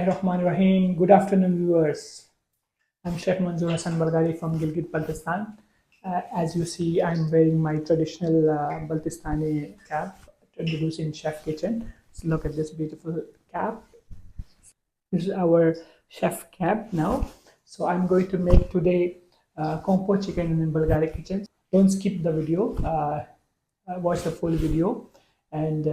Bismillahirrahmanirrahim. Good afternoon, viewers. I'm Chef Manzoor Balghari from Gilgit, Baltistan. As you see, I'm wearing my traditional Baltistani cap introduced in Chef Kitchen. So look at this beautiful cap. This is our chef cap now. So I'm going to make today Kung Pao chicken in Bulgari kitchen. Don't skip the video. Watch the full video. And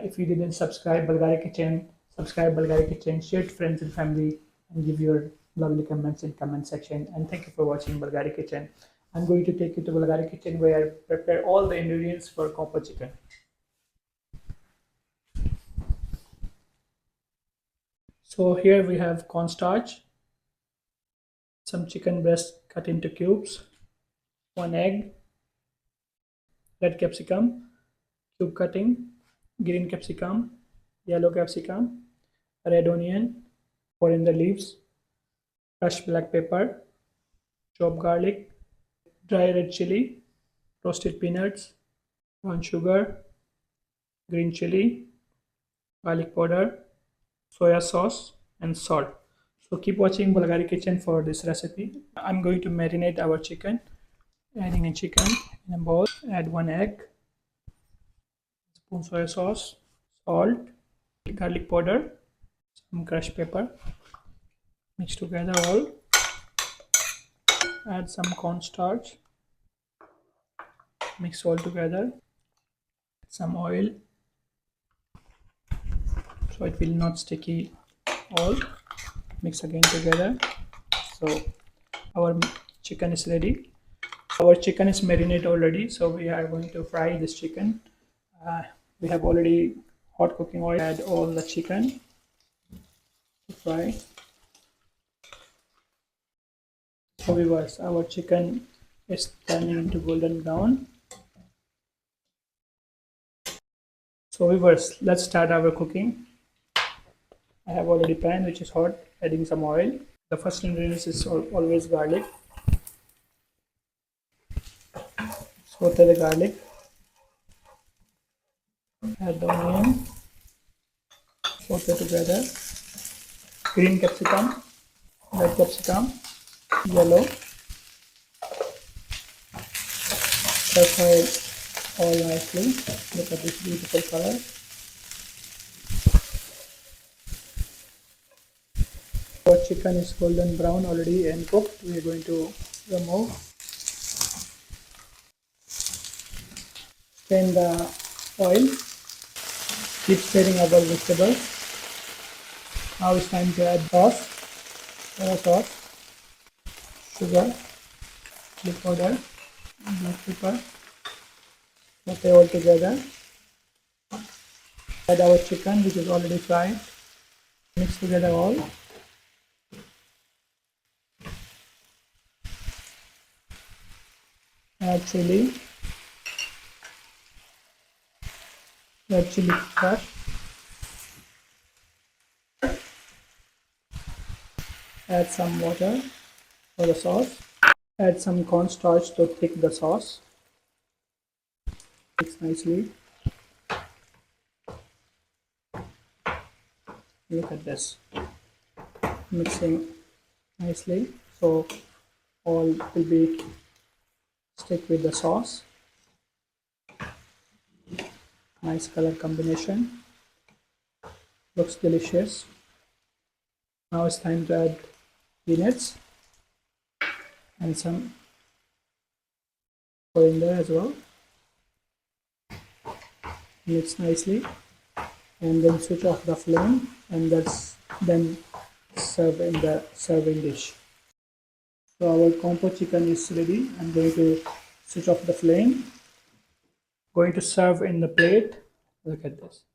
if you didn't subscribe Bulgari Kitchen, subscribe Bulgari Kitchen, share to friends and family, and give your lovely comments in comment section. And thank you for watching Bulgari Kitchen. I'm going to take you to Bulgari Kitchen where I prepare all the ingredients for Kung Pao chicken. So here we have cornstarch, some chicken breast cut into cubes, 1 egg, red capsicum, cube cutting, green capsicum, yellow capsicum, red onion, coriander leaves, crushed black pepper, chopped garlic, dry red chili, roasted peanuts, brown sugar, green chili, garlic powder, soya sauce, and salt. So keep watching Bulgari Kitchen for this recipe. I'm going to marinate our chicken. Adding a chicken in a bowl, add 1 egg, spoon soya sauce, salt, garlic powder, some crushed pepper. Mix together all. Add some cornstarch. Mix all together. Some oil, so it will not sticky all. Mix again together. So our chicken is ready. Our chicken is marinated already, so we are going to fry this chicken. We have already hot cooking oil. Add all the chicken to fry. So viewers, our chicken is turning into golden brown. So viewers, let's start our cooking. I have already pan which is hot, adding some oil. The first ingredient is always garlic. Saute the garlic. Add the onion. Saute together. Green capsicum, red capsicum, yellow. Fry all nicely. Look at this beautiful color. Our chicken is golden brown already and cooked. We are going to remove. Strain the oil. Keep stirring our vegetables. Now it's time to add sauce, soya sauce, sugar, chili powder, black pepper. Saute all together. Add our chicken which is already fried. Mix together all. Add chili, red chili crush. Add some water for the sauce. Add some cornstarch to thick the sauce. Mix nicely. Look at this. Mixing nicely so all will be stick with the sauce. Nice color combination. Looks delicious. Now it's time to add peanuts and some coriander as well. Mix nicely and then switch off the flame and then serve in the serving dish. So our Kung Pao chicken is ready. I'm going to switch off the flame. Going to serve in the plate. Look at this.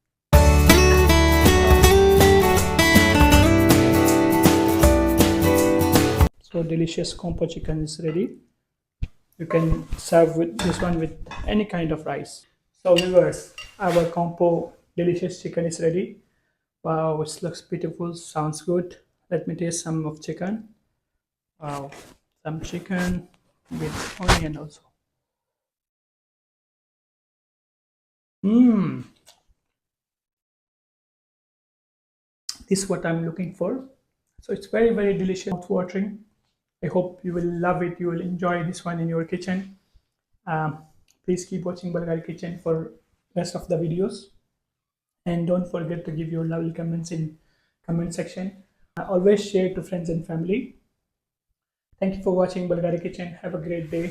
So delicious Kung Pao chicken is ready. You can serve with this one with any kind of rice. So viewers, our Kung Pao delicious chicken is ready. Wow, it looks beautiful, sounds good. Let me taste some of chicken. Wow, some chicken with onion also. This is what I'm looking for. So it's very, very delicious, mouth-watering. I hope you will love it. You will enjoy this one in your kitchen. Um, Please keep watching Balghari Kitchen for rest of the videos, and don't forget to give your lovely comments in comment section. Always share to friends and family. Thank you for watching Balghari Kitchen. Have a great day.